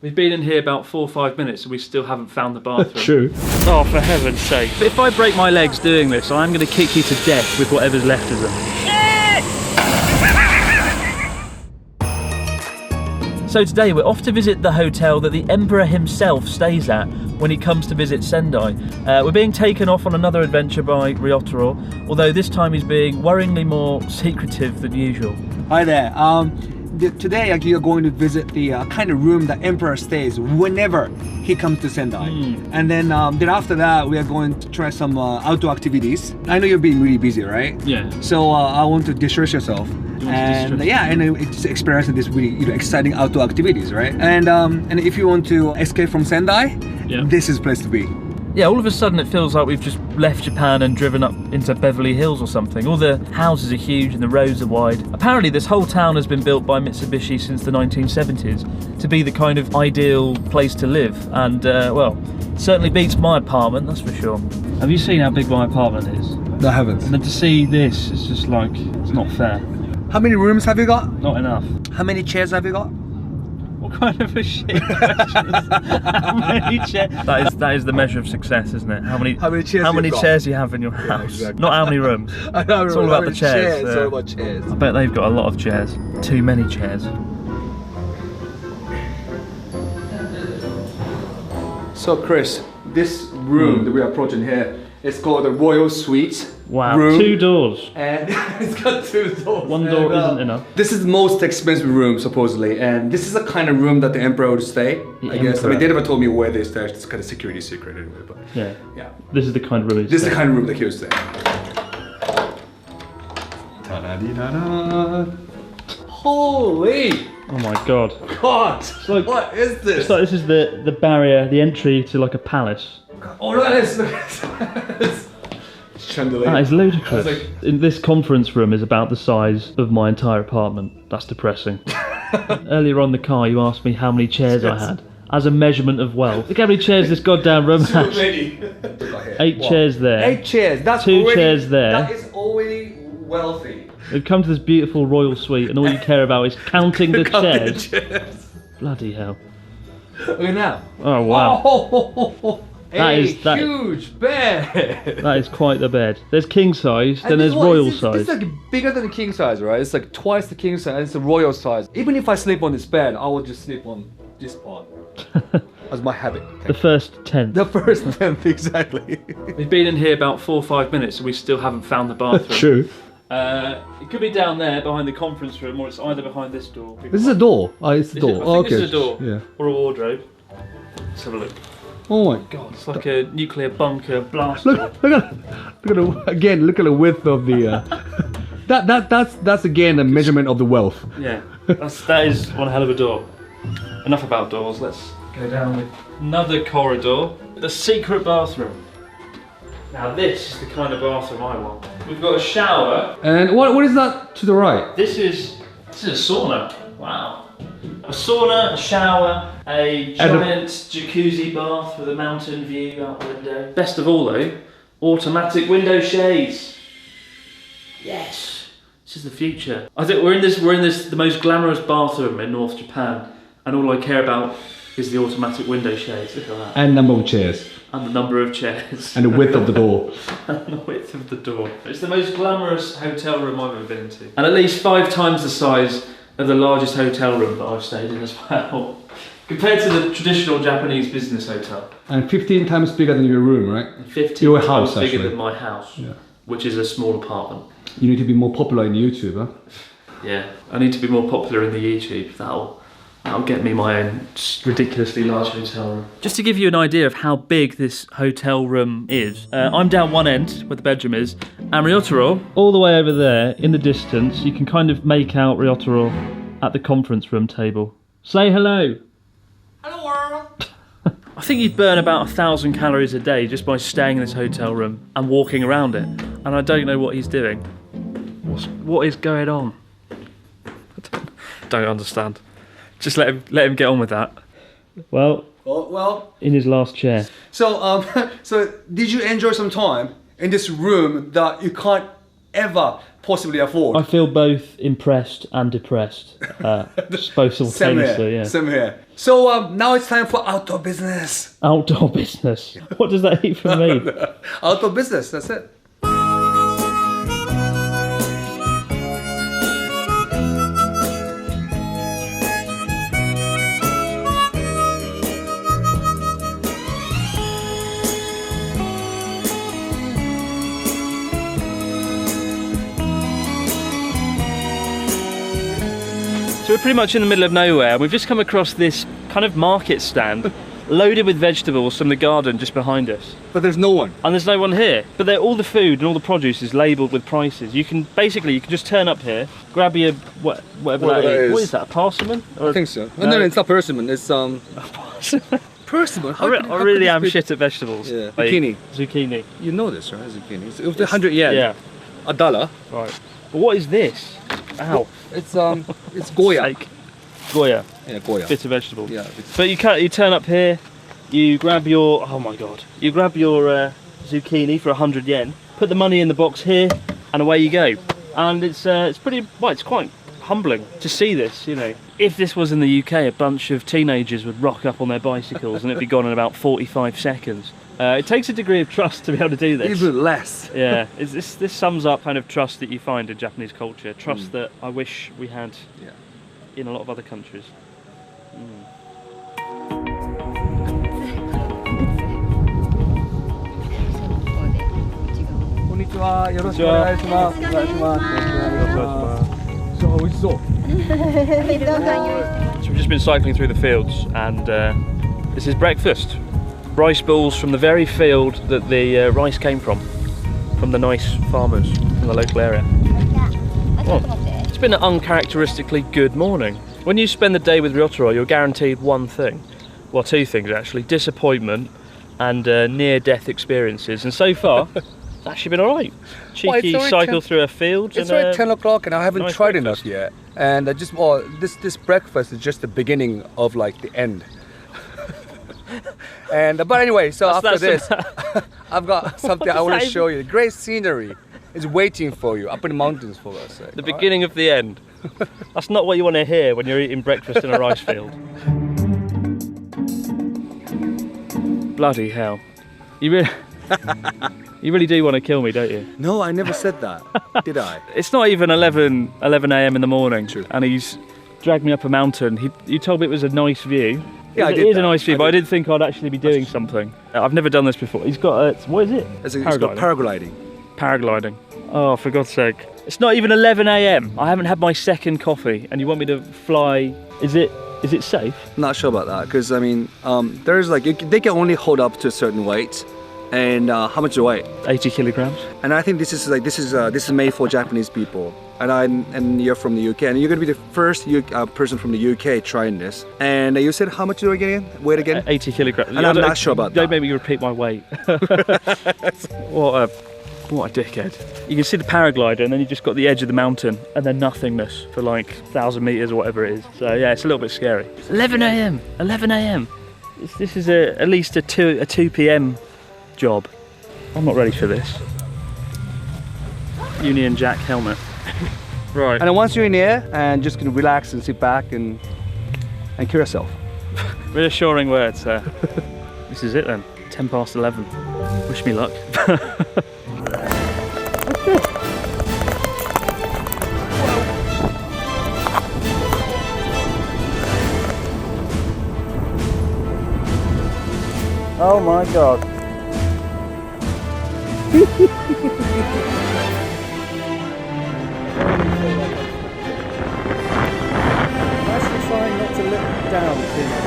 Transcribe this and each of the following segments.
We've been in here about 4 or 5 minutes and we still haven't found the bathroom. True. Oh, for heaven's sake. But if I break my legs doing this, I'm going to kick you to death with whatever's left of them. So today we're off to visit the hotel that the Emperor himself stays at when he comes to visit Sendai. We're being taken off on another adventure by Ryotaro, although this time he's being worryingly more secretive than usual. Hi there. Today actually you're going to visit the kind of room that Emperor stays whenever he comes to Sendai. And then after that we are going to try some outdoor activities. I know you're being really busy, right? Yeah. So I want to distress yourself. And it's experiencing this really exciting outdoor activities, right? And if you want to escape from Sendai, this is the place to be. Yeah, all of a sudden it feels like we've just left Japan and driven up into Beverly Hills or something. All the houses are huge and the roads are wide. Apparently this whole town has been built by Mitsubishi since the 1970s to be the kind of ideal place to live. And, well, certainly beats my apartment, that's for sure. Have you seen how big my apartment is? No, I haven't. And then to see this, it's just like, it's not fair. How many rooms have you got? Not enough. How many chairs have you got? What kind of a shit question is how many chairs? That is the measure of success, isn't it? How many chairs you have in your house? Exactly. Not how many rooms. I know, it's all about the chairs. It's all about chairs. I bet they've got a lot of chairs. Too many chairs. So Chris, this room that we are approaching here is called the Royal Suite. Wow, room. 2 doors. And it's got 2 doors. One door isn't enough. This is the most expensive room, supposedly, and this is the kind of room that the Emperor would stay, I guess. I mean, they never told me where they stay. It's kind of security secret anyway, but yeah. This is the kind of room This is the kind of room that he would stay. Holy! Oh my god. God! It's like, what is this? It's like this is the barrier, the entry to like a palace. Oh, look at this! Look at this! Chandelier. That is ludicrous. In this conference room is about the size of my entire apartment. That's depressing. Earlier on in the car you asked me how many chairs I had as a measurement of wealth. Look how many chairs this goddamn room has. 8 chairs there. 8 chairs. That's 2 chairs there. That is already wealthy. We've come to this beautiful royal suite and all you care about is counting the chairs. Bloody hell. Look at now. Oh wow. Oh, that is huge bed. That is quite the bed. There's king size, then there's royal size. It's like bigger than the king size, right? It's like twice the king size. It's the royal size. Even if I sleep on this bed, I will just sleep on this part. That's my habit. The first 10th. The first 10th, exactly. We've been in here about 4 or 5 minutes and we still haven't found the bathroom. True. It could be down there behind the conference room, or it's either behind this door. This is a door. Oh, it's the door. I think this is a door. Yeah. Or a wardrobe. Let's have a look. Oh my god. It's like a nuclear bunker blast Look door. at the width of the that's again a measurement of the wealth. Yeah. That is one hell of a door. Enough about doors, let's go down with another corridor. The secret bathroom. Now this is the kind of bathroom I want. We've got a shower. And what is that to the right? This is a sauna. Wow. A sauna, a shower, a giant jacuzzi bath with a mountain view out the window. Best of all though, automatic window shades. Yes. This is the future. I think we're in this the most glamorous bathroom in North Japan, and all I care about is the automatic window shades. Look at that. And number of chairs. And the number of chairs. And the width of the door. And the width of the door. It's the most glamorous hotel room I've ever been into. And at least 5 times the size of the largest hotel room that I've stayed in as well. Compared to the traditional Japanese business hotel. And 15 times bigger than your room, right? 15 your times house, bigger actually. than my house, Yeah. which is a small apartment. You need to be more popular in YouTube, huh? Yeah, I need to be more popular in the YouTube. That'll get me my own ridiculously large hotel room. Just to give you an idea of how big this hotel room is, I'm down one end where the bedroom is, and Ryotaro, all the way over there in the distance, you can kind of make out Ryotaro at the conference room table. Say hello. Hello world. I think you'd burn about 1,000 calories a day just by staying in this hotel room and walking around it, and I don't know what he's doing. What is going on? I don't understand. Just let him get on with that. Well, in his last chair. So, so did you enjoy some time in this room that you can't ever possibly afford. I feel both impressed and depressed, both simultaneously. Yeah. Same here. So now it's time for outdoor business. Outdoor business. What does that even mean? Outdoor business, that's it. So we're pretty much in the middle of nowhere, and we've just come across this kind of market stand loaded with vegetables from the garden just behind us. But there's no one. And there's no one here. But all the food and all the produce is labelled with prices. You can just turn up here, grab your whatever that is. What is that, a persimmon? I think so. No, it's not persimmon, it's persimmon? I really am shit at vegetables. Yeah. Like, Zucchini. Zucchini. You know this, right? Zucchini. It's 100 yen. Yeah. $1. Right. But what is this? Ow. It's Goya. Steak. Goya. Yeah, Goya. Bit of vegetable. Yeah. But you turn up here, you grab your, oh my god, you grab your zucchini for 100 yen, put the money in the box here, and away you go. And it's pretty, well, it's quite humbling to see this, you know. If this was in the UK, a bunch of teenagers would rock up on their bicycles and it'd be gone in about 45 seconds. It takes a degree of trust to be able to do this. Even less. Yeah, this sums up kind of trust that you find in Japanese culture. Trust that I wish we had in a lot of other countries. So we've just been cycling through the fields, and this is breakfast. Rice balls from the very field that the rice came from the nice farmers from the local area. Well, it's been an uncharacteristically good morning. When you spend the day with Ryotaro, you're guaranteed one thing. Well, two things actually. Disappointment and near-death experiences. And so far, it's actually been alright. Cheeky cycle through a field. It's already 10 o'clock and I haven't tried enough yet. And this breakfast is just the beginning of like the end. But anyway, so after this, I've got something I want to show you. Great scenery is waiting for you up in the mountains, for us. The beginning of the end. That's not what you want to hear when you're eating breakfast in a rice field. Bloody hell. You really do want to kill me, don't you? No, I never said that, did I? It's not even 11 a.m. in the morning. True. And he's dragged me up a mountain. You told me it was a nice view. Yeah, it is a nice view, but I didn't think I'd actually be doing something. I've never done this before. He's got what is it? It's got paragliding. Paragliding. Oh, for God's sake. It's not even 11 a.m. I haven't had my second coffee, and you want me to fly. Is it safe? Not sure about that, because I mean, there's like, they can only hold up to a certain weight. And how much do you weigh? 80 kilograms. And I think this is made for Japanese people. And you're from the UK, and you're gonna be the first person from the UK trying this. And you said how much do I get in? Weight again? 80 kilograms. And I'm not sure about that. Don't make me repeat my weight. What a dickhead. You can see the paraglider, and then you just got the edge of the mountain, and then nothingness for like 1,000 meters or whatever it is. So yeah, it's a little bit scary. 11 a.m. 11 a.m. This is at least a 2 p.m. job. I'm not ready for this. Union Jack helmet. Right. And then once you're in here, and just gonna relax and sit back and kill yourself. Reassuring words there. This is it then. 10 past 11. Wish me luck. Oh my god. Nicely trying not to look down too much.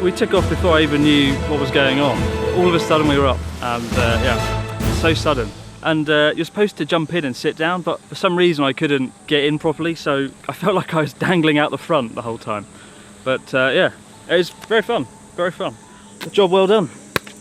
We took off before I even knew what was going on. All of a sudden we were up, and yeah, so sudden. and you're supposed to jump in and sit down, but for some reason I couldn't get in properly, so I felt like I was dangling out the front the whole time. But yeah, it was very fun, very fun. Job well done.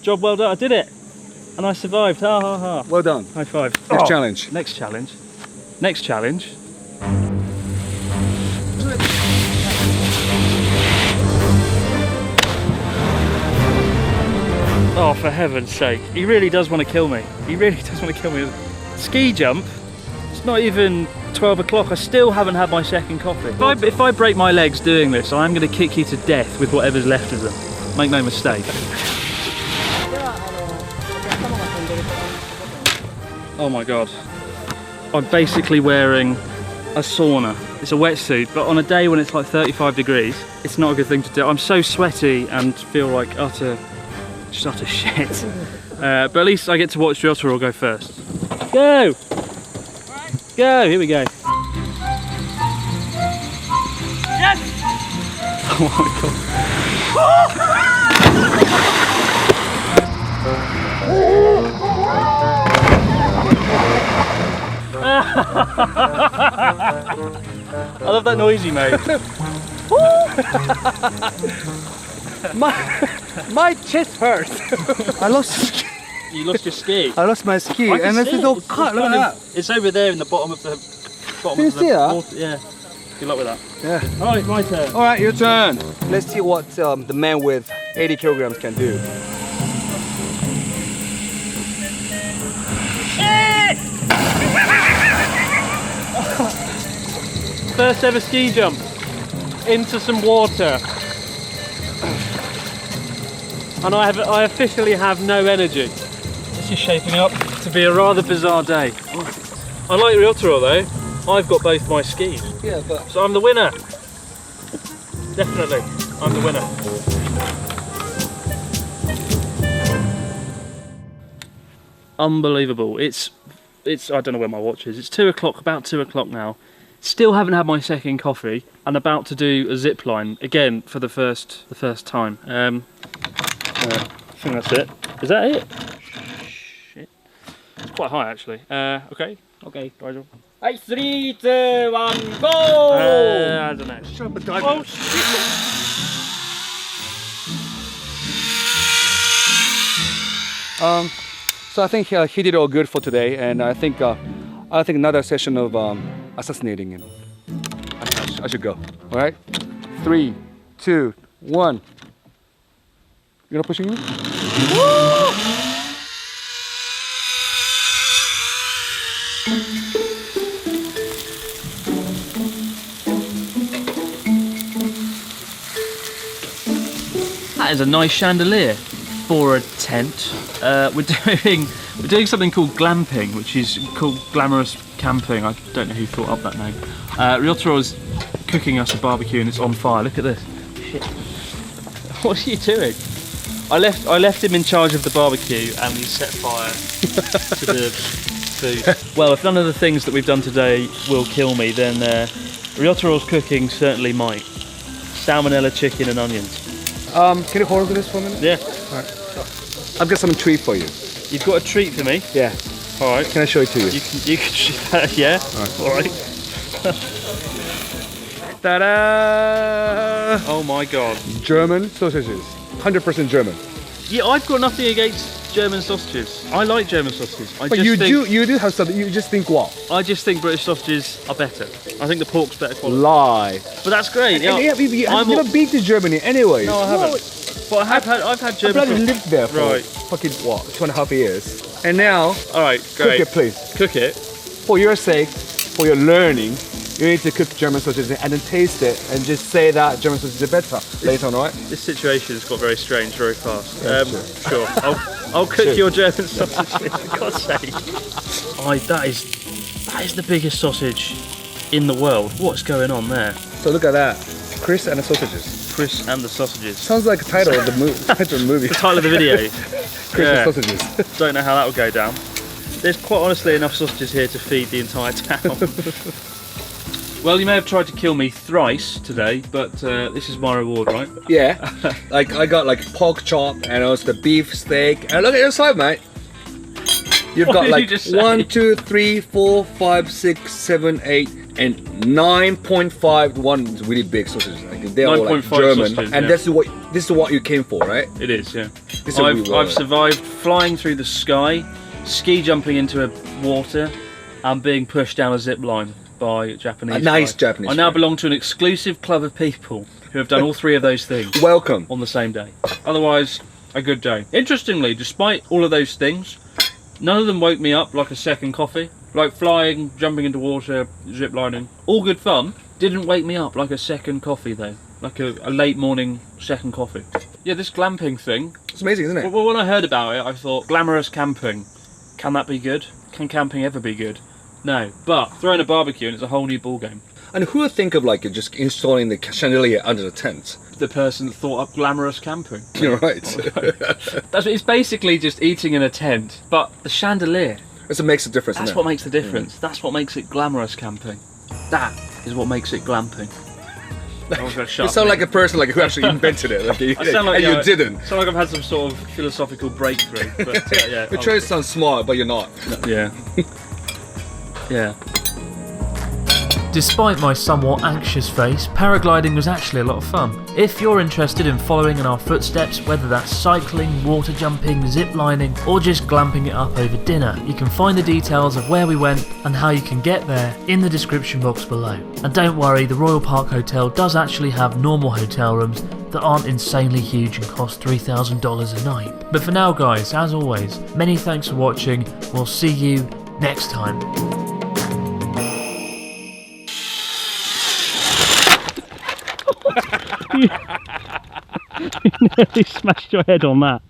Job well done. I did it, and I survived. Ha ha ha. Well done. High five. Next challenge. Next challenge. Next challenge. Oh, for heaven's sake. He really does want to kill me. He really does want to kill me. Ski jump. It's not even 12 o'clock. I still haven't had my second coffee. If I break my legs doing this, I'm going to kick you to death with whatever's left of them. Make no mistake. Oh my god. I'm basically wearing a sauna. It's a wetsuit, but on a day when it's like 35 degrees, it's not a good thing to do. I'm so sweaty and feel like just utter shit. But at least I get to watch Ryotaro go first. Go! Go, here we go. Yes! Oh my god. I love that noise you made. My chest hurts. I lost. You lost your ski. I lost my ski, I can and this see is it. all It's cut. Look at that. It's over there in the bottom of the Can you see that? water. Yeah. Good luck with that. Yeah. All right, my turn. All right, your turn. Let's see what the man with 80 kilograms can do. First ever ski jump into some water, and I officially have no energy. This is shaping up to be a rather bizarre day. I like Ryotaro though. I've got both my skis. Yeah, but So I'm the winner. Definitely, I'm the winner. Unbelievable. It's I don't know where my watch is. It's 2 o'clock, about 2 o'clock now. Still haven't had my second coffee, and about to do a zip line again for the first time. I think that's it. Is that it? Shit. It's quite high actually. Okay, Rigel. Hey, 3, 2, 1, go! I don't know. Oh shit! So I think he did all good for today, and I think another session of assassinating him. I should go. All right. 3, 2, 1. You're not pushing me? That is a nice chandelier for a tent. We're doing something called glamping, which is called glamorous camping. I don't know who thought up that name. Ryotaro's cooking us a barbecue and it's on fire. Look at this. Shit. What are you doing? I left him in charge of the barbecue and he set fire to the food. Well, if none of the things that we've done today will kill me, then Ryotaro's cooking certainly might. Salmonella chicken and onions. Can you hold on to this for a minute? Yeah. All right. I've got some treat for you. You've got a treat for me? Yeah. All right. Can I show it to you? You can yeah. All right. Ta-da! Oh my god. German sausages. 100% German. Yeah, I've got nothing against German sausages. I like German sausages. But you do have something. You just think what? I just think British sausages are better. I think the pork's better quality. Lie. But that's great. Yeah, I've never been to Germany anyway. No, I haven't. But I've had German. I've lived there for right. fucking what, 2.5 years. And now, all right, cook great. it, please. Cook it. For your sake, for your learning, you need to cook German sausages and then taste it and just say that German sausages are better later on, right? This situation has got very strange very fast. Yeah, sure. I'll cook your German sausages, for God's sake. That is the biggest sausage in the world. What's going on there? So look at that. Chris and the sausages. Chris and the sausages. Sounds like the title of the movie. The title of the video. Chris and sausages. Don't know how that will go down. There's quite honestly enough sausages here to feed the entire town. Well, you may have tried to kill me thrice today, but this is my reward, right? Yeah. Like I got like pork chop and also the beef steak. And look at your side, mate. You've What got did like you just say? 1, 2, 3, 4, 5, 6, 7, 8, and 9.5. One is really big sausages. I think they're all like 9.5 German, sausages, and yeah. this is what you came for, right? It is, yeah. This is what we were. I've survived flying through the sky, ski jumping into a water, and being pushed down a zip line by Japanese. A nice guy. Japanese I now guy. belong to an exclusive club of people who have done all three of those things Welcome. on the same day. Otherwise, a good day. Interestingly, despite all of those things, none of them woke me up like a second coffee. Like flying, jumping into water, zip lining, all good fun. Didn't wake me up like a second coffee though. Like a late morning second coffee. Yeah, this glamping thing. It's amazing, isn't it? Well, when I heard about it, I thought, glamorous camping. Can that be good? Can camping ever be good? No. But throwing a barbecue and it's a whole new ballgame. And who would think of like just installing the chandelier under the tent? The person that thought up glamorous camping. You're right. It's basically just eating in a tent, but the chandelier. That's what makes a difference. That's isn't what it? makes the difference. That's what makes it glamorous camping. That is what makes it glamping. I was gonna shut You up, sound mate. like a person like who actually invented it. Like, I sound like and you didn't. I sound like I've had some sort of philosophical breakthrough. But yeah, You're trying to sound smart, but you're not. yeah, yeah. Despite my somewhat anxious face, paragliding was actually a lot of fun. If you're interested in following in our footsteps, whether that's cycling, water jumping, zip lining, or just glamping it up over dinner, you can find the details of where we went and how you can get there in the description box below. And don't worry, the Royal Park Hotel does actually have normal hotel rooms that aren't insanely huge and cost $3,000 a night. But for now guys, as always, many thanks for watching, we'll see you next time. You nearly smashed your head on that.